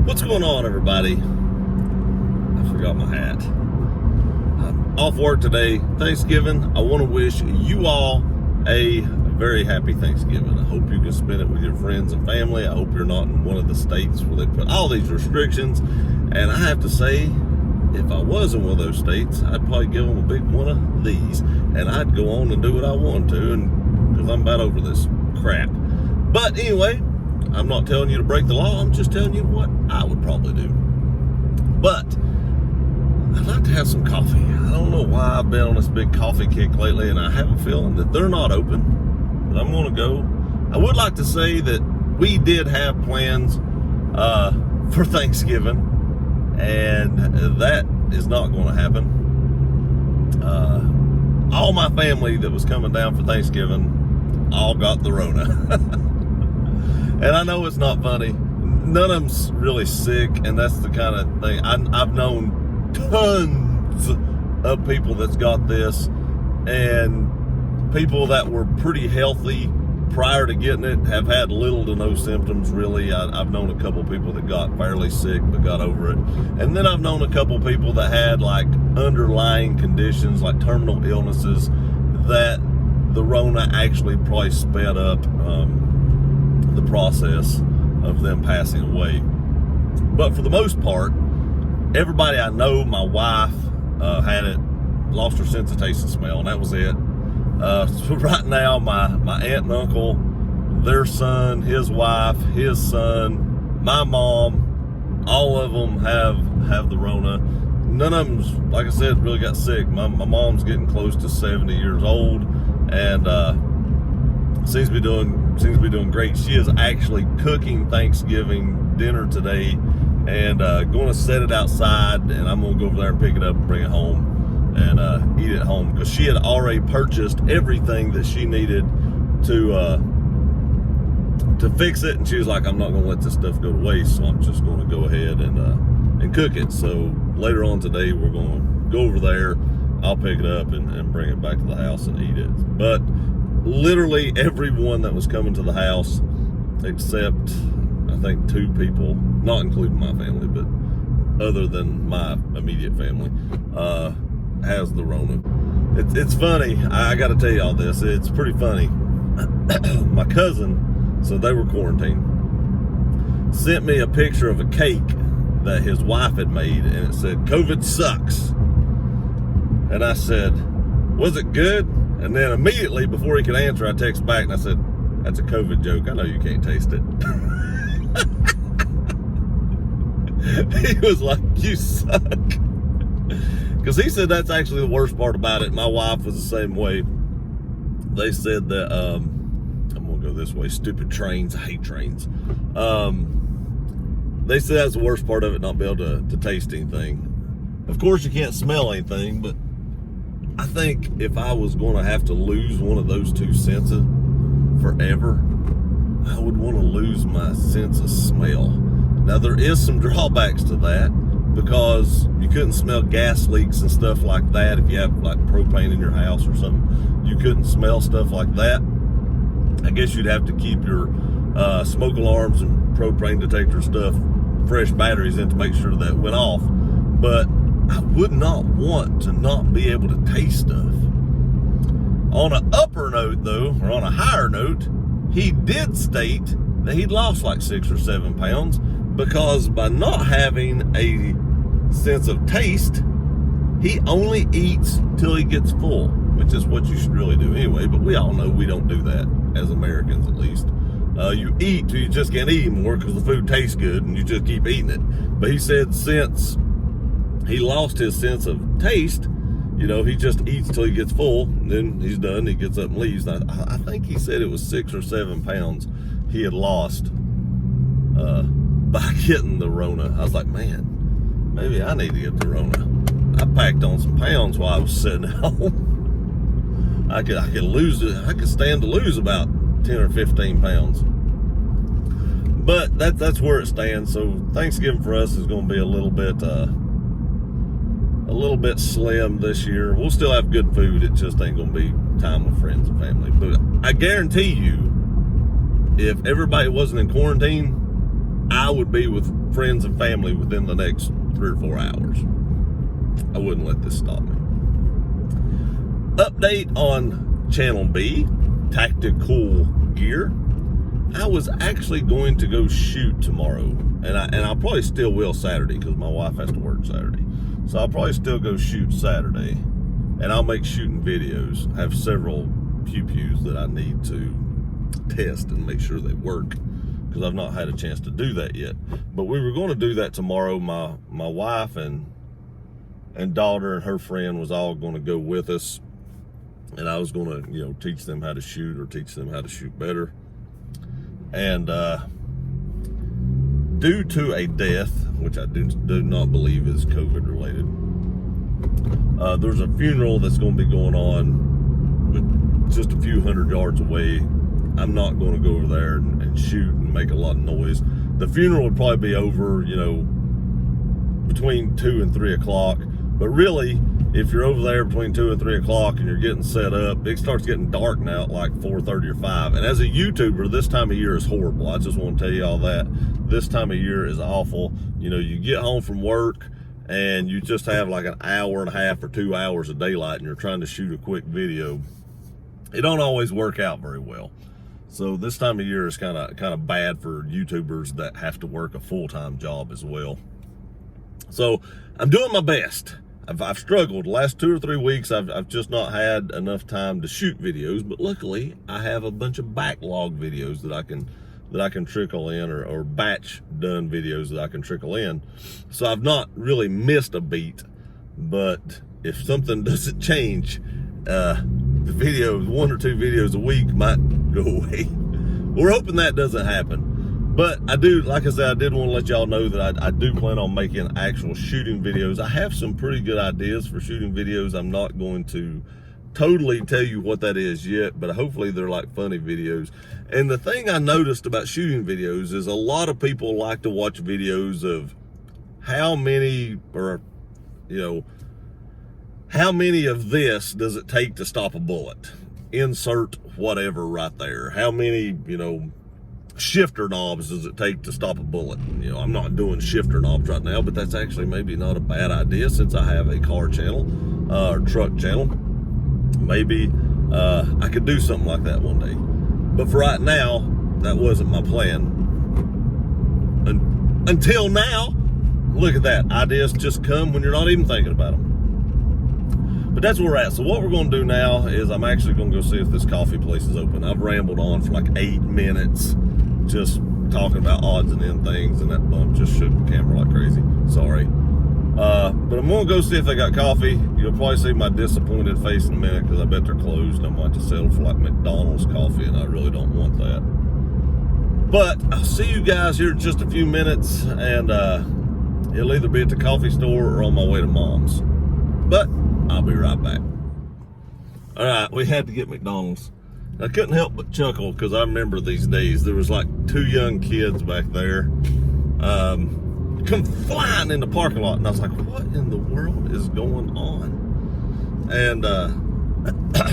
What's going on, everybody? I forgot my hat. I'm off work today, Thanksgiving. I want to wish you all a very happy Thanksgiving. I hope you can spend it with your friends and family. I hope you're not in one of the states where they put all these restrictions. And I have to say, if I was in one of those states, I'd probably give them a big one of these, and I'd go on and do what I want to, and because I'm about over this crap. But anyway, I'm not telling you to break the law. I'm just telling you what I would probably do. But I'd like to have some coffee. I don't know why I've been on this big coffee kick lately, and I have a feeling that they're not open, but I'm going to go. I would like to say that we did have plans for Thanksgiving, and that is not going to happen. All my family that was coming down for Thanksgiving all got the Rona. And I know it's not funny. None of them's really sick, and that's the kind of thing. I've known tons of people that's got this, and people that were pretty healthy prior to getting it have had little to no symptoms, really. I've known a couple people that got fairly sick but got over it. And then I've known a couple people that had like underlying conditions, like terminal illnesses, that the Rona actually probably sped up the process of them passing away. But for the most part, everybody I know, my wife had it, lost her sense of taste and smell, and that was it. So right now, my aunt and uncle, their son, his wife, his son, my mom, all of them have the Rona. None of them's, like I said, really got sick. My mom's getting close to 70 years old, and seems to be doing great. She is actually cooking Thanksgiving dinner today, and going to set it outside, and I'm going to go over there and pick it up and bring it home and eat it at home, because she had already purchased everything that she needed to fix it, and she was like, I'm not going to let this stuff go to waste, so I'm just going to go ahead and cook it. So later on today, we're going to go over there. I'll pick it up and bring it back to the house and eat it. But literally everyone that was coming to the house, except I think 2 people, not including my family, but other than my immediate family, has the Rona. It's funny. I got to tell you all this. It's pretty funny. My cousin, so they were quarantined, sent me a picture of a cake that his wife had made, and it said, "COVID sucks." And I said, "Was it good?" And then immediately before he could answer, I texted back and I said, "That's a COVID joke. I know you can't taste it." He was like, "You suck." Because he said that's actually the worst part about it. My wife was the same way. They said that, I'm going to go this way. Stupid trains. I hate trains. They said that's the worst part of it, not being able to taste anything. Of course, you can't smell anything, but I think if I was going to have to lose one of those 2 senses forever, I would want to lose my sense of smell. Now, there is some drawbacks to that, because you couldn't smell gas leaks and stuff like that. If you have like propane in your house or something, you couldn't smell stuff like that. I guess you'd have to keep your smoke alarms and propane detector stuff, fresh batteries in to make sure that went off. But I would not want to not be able to taste stuff. On an upper note, though, or on a higher note, he did state that he'd lost like 6 or 7 pounds, because by not having a sense of taste, he only eats till he gets full, which is what you should really do anyway. But we all know we don't do that, as Americans at least. You eat till you just can't eat anymore because the food tastes good and you just keep eating it. But he said since he lost his sense of taste, he just eats till he gets full, and then he's done. He gets up and leaves. I think he said it was 6 or 7 pounds he had lost by getting the Rona. I was like, man, maybe I need to get the Rona. I packed on some pounds while I was sitting at home. I could lose it. I could stand to lose about 10 or 15 pounds. But that's where it stands. So Thanksgiving for us is going to be a little bit slim this year. We'll still have good food. It just ain't going to be time with friends and family. But I guarantee you, if everybody wasn't in quarantine, I would be with friends and family within the next 3 or 4 hours. I wouldn't let this stop me. Update on Channel B, Tactical Gear. I was actually going to go shoot tomorrow, and I'll probably still will Saturday because my wife has to work Saturday. So I'll probably still go shoot Saturday, and I'll make shooting videos. I have several pew-pews that I need to test and make sure they work because I've not had a chance to do that yet. But we were going to do that tomorrow. My wife and daughter and her friend was all going to go with us, and I was going to, teach them how to shoot or teach them how to shoot better. And due to a death, which I do not believe is COVID related, there's a funeral that's going to be going on just a few hundred yards away. I'm not going to go over there and shoot and make a lot of noise. The funeral would probably be over, between 2 and 3 o'clock. But really, if you're over there between 2 and 3 o'clock and you're getting set up, it starts getting dark now at like 4:30 or 5. And as a YouTuber, this time of year is horrible. I just want to tell you all that. This time of year is awful. You get home from work and you just have like an hour and a half or 2 hours of daylight and you're trying to shoot a quick video. It don't always work out very well. So this time of year is kind of bad for YouTubers that have to work a full-time job as well. So I'm doing my best. I've struggled the last 2 or 3 weeks. I've just not had enough time to shoot videos, but luckily I have a bunch of backlog videos that I can trickle in, or batch done videos that I can trickle in. So I've not really missed a beat, but if something doesn't change, the videos, 1 or 2 videos a week might go away. We're hoping that doesn't happen. But I do, like I said, I did want to let y'all know that I do plan on making actual shooting videos. I have some pretty good ideas for shooting videos. I'm not going to totally tell you what that is yet, but hopefully they're like funny videos. And the thing I noticed about shooting videos is a lot of people like to watch videos of how many of this does it take to stop a bullet? Insert whatever right there. How many, shifter knobs does it take to stop a bullet? I'm not doing shifter knobs right now, but that's actually maybe not a bad idea since I have a car channel or truck channel. Maybe I could do something like that one day. But for right now, that wasn't my plan. Until now, look at that. Ideas just come when you're not even thinking about them. But that's where we're at. So what we're going to do now is I'm actually going to go see if this coffee place is open. I've rambled on for like 8 minutes just talking about odds and end things, and that bump just shook the camera like crazy. Sorry. But I'm going to go see if they got coffee. You'll probably see my disappointed face in a minute because I bet they're closed. I might just settle for like McDonald's coffee, and I really don't want that. But I'll see you guys here in just a few minutes, and it'll either be at the coffee store or on my way to Mom's. But I'll be right back. All right, we had to get McDonald's. I couldn't help but chuckle because I remember these days. There was like 2 young kids back there come flying in the parking lot, and I was like, what in the world is going on? And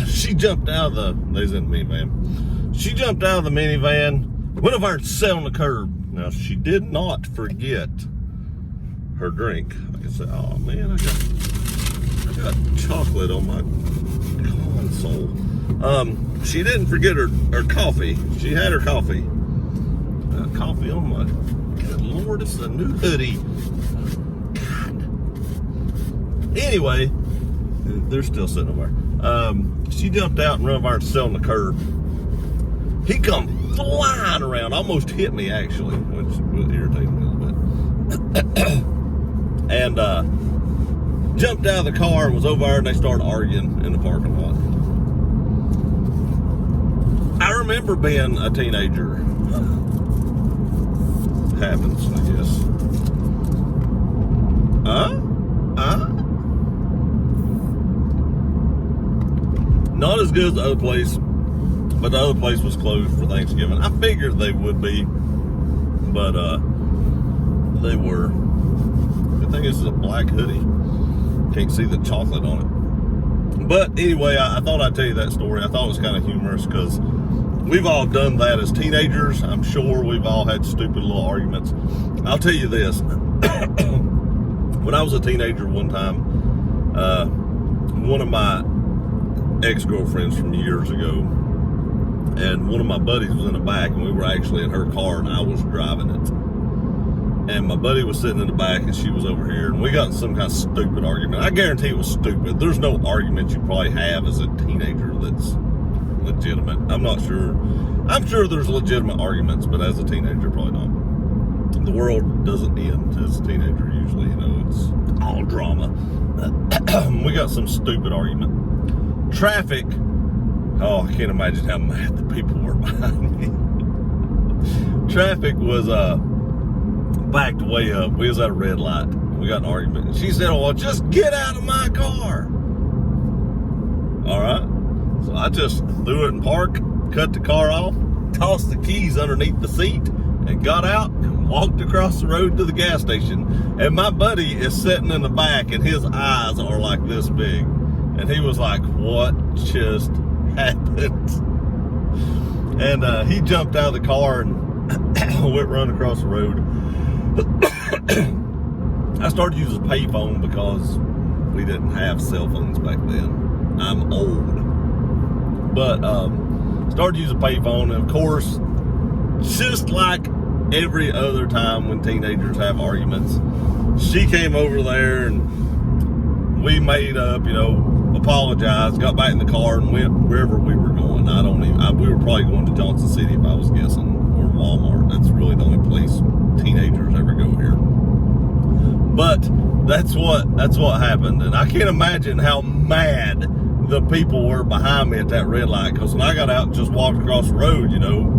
she jumped out of they was in the minivan. She jumped out of the minivan, went over and sat on the curb. Now, she did not forget her drink. Like I said, oh man, I got chocolate on my console. She didn't forget her coffee. She had her coffee. Coffee on my, good Lord, it's a new hoodie. God. Anyway, they're still sitting over there. She jumped out and ran over and sat on the curb. He come flying around, almost hit me actually, which was irritating me a little bit. And jumped out of the car and was over there, and they started arguing in the parking lot. I remember being a teenager. Happens, I guess. Not as good as the other place, but the other place was closed for Thanksgiving. I figured they would be, but they were. Good thing this is a black hoodie. Can't see the chocolate on it. But anyway, I thought I'd tell you that story. I thought it was kind of humorous because we've all done that as teenagers. I'm sure we've all had stupid little arguments. I'll tell you this. When I was a teenager one time, one of my ex-girlfriends from years ago, and one of my buddies was in the back, and we were actually in her car, and I was driving it. And my buddy was sitting in the back, and she was over here, and we got in some kind of stupid argument. I guarantee it was stupid. There's no argument you probably have as a teenager that's legitimate. I'm not sure. I'm sure there's legitimate arguments, but as a teenager, probably not. The world doesn't end as a teenager usually, you know, it's all drama. We got some stupid argument. Traffic, oh, I can't imagine how mad the people were behind me. Traffic was backed way up. We was at a red light. We got an argument. And she said, oh, well, just get out of my car. All right. So I just threw it in park, cut the car off, tossed the keys underneath the seat, and got out and walked across the road to the gas station. And my buddy is sitting in the back, and his eyes are like this big. And he was like, what just happened? And he jumped out of the car and went running across the road. I started using a payphone because we didn't have cell phones back then. I'm old. But started using a payphone, and of course, just like every other time when teenagers have arguments, she came over there and we made up, you know, apologized, got back in the car and went wherever we were going. We were probably going to Johnson City if I was guessing, or Walmart. That's really the only place teenagers ever go here. But that's what happened. And I can't imagine how mad the people were behind me at that red light, because when I got out and just walked across the road, you know,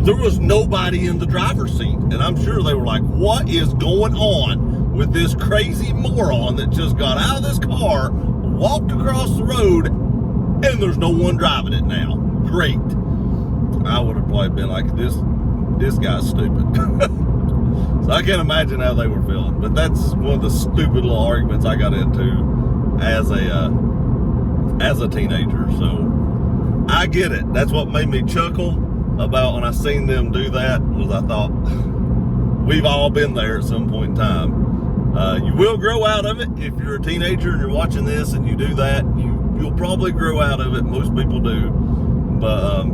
there was nobody in the driver's seat. And I'm sure they were like, what is going on with this crazy moron that just got out of this car, walked across the road, and there's no one driving it now? Great. I would have probably been like, this guy's stupid. So I can't imagine how they were feeling. But that's one of the stupid little arguments I got into as a teenager. So I get it. That's what made me chuckle about when I seen them do that, was I thought, we've all been there at some point in time. You will grow out of it. If you're a teenager and you're watching this and you do that, you'll probably grow out of it. Most people do. But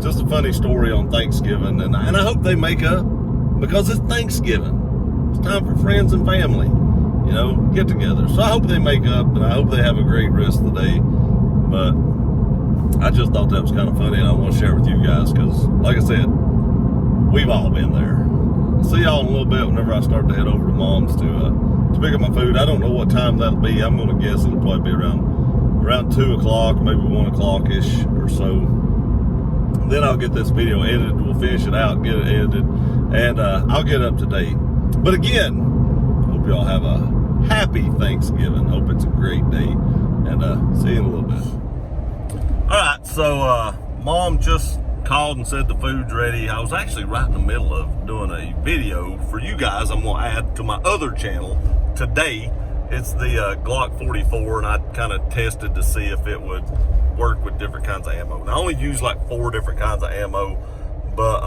just a funny story on Thanksgiving, and I hope they make up, because it's Thanksgiving. It's time for friends and family, you know, get together. So I hope they make up, and I hope they have a great rest of the day. But I just thought that was kind of funny, and I want to share it with you guys, because like I said, we've all been there. I'll see y'all in a little bit whenever I start to head over to Mom's to pick up my food. I don't know what time that'll be. I'm going to guess it'll probably be around 2 o'clock, maybe 1 o'clock-ish or so. Then I'll get this video edited. We'll finish it out, get it edited, and I'll get up to date. But again, hope y'all have a happy Thanksgiving. Hope it's a great day, and see you in a little bit. All right, so Mom just called and said the food's ready. I was actually right in the middle of doing a video for you guys I'm going to add to my other channel today. It's the Glock 44, and I kind of tested to see if it would work with different kinds of ammo. And I only use like 4 different kinds of ammo, but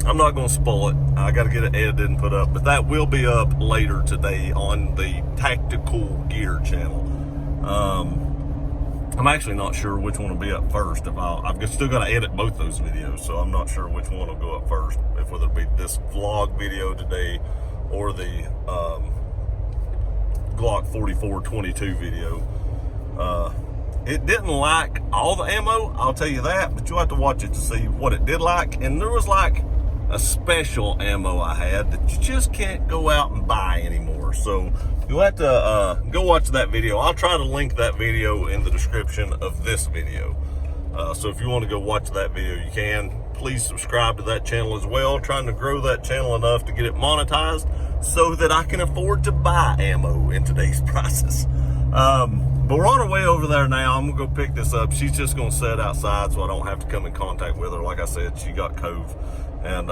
I'm not going to spoil it. I got to get it edited and put up, but that will be up later today on the Tactical Gear channel. I'm actually not sure which one will be up first. I've still got to edit both those videos, so I'm not sure which one will go up first, if whether it be this vlog video today or the Glock 44-22 video. It didn't like all the ammo, I'll tell you that, but you'll have to watch it to see what it did like. And there was like a special ammo I had that you just can't go out and buy anymore. So you'll have to go watch that video. I'll try to link that video in the description of this video. So if you want to go watch that video, you can. Please subscribe to that channel as well. Trying to grow that channel enough to get it monetized so that I can afford to buy ammo in today's prices. But we're on our way over there now. I'm gonna go pick this up. She's just gonna sit outside so I don't have to come in contact with her. Like I said, she got COVID. And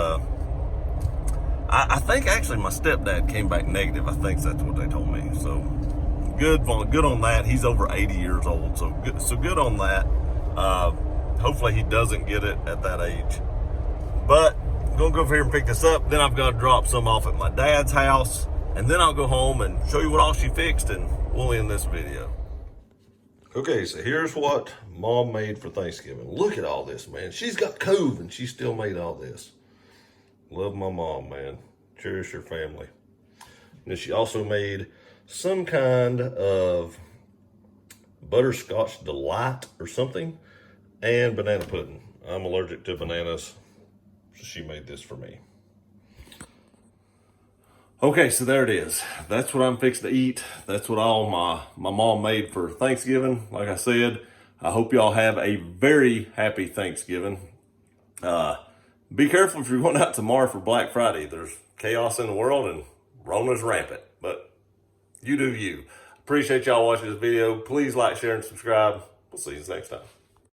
I think actually my stepdad came back negative. I think that's what they told me. So good on that. He's over 80 years old, so good on that. Hopefully he doesn't get it at that age. But gonna go over here and pick this up. Then I've got to drop some off at my dad's house. And then I'll go home and show you what all she fixed, and we'll end this video. Okay, so here's what Mom made for Thanksgiving. Look at all this, man. She's got Cove and she still made all this. Love my mom, man. Cherish her family. And then she also made some kind of butterscotch delight or something, and banana pudding. I'm allergic to bananas, so she made this for me. Okay, so there it is. That's what I'm fixing to eat. That's what all my mom made for Thanksgiving. Like I said, I hope y'all have a very happy Thanksgiving. Be careful if you're going out tomorrow for Black Friday. There's chaos in the world and Rona's rampant, but you do you. Appreciate y'all watching this video. Please like, share, and subscribe. We'll see you next time.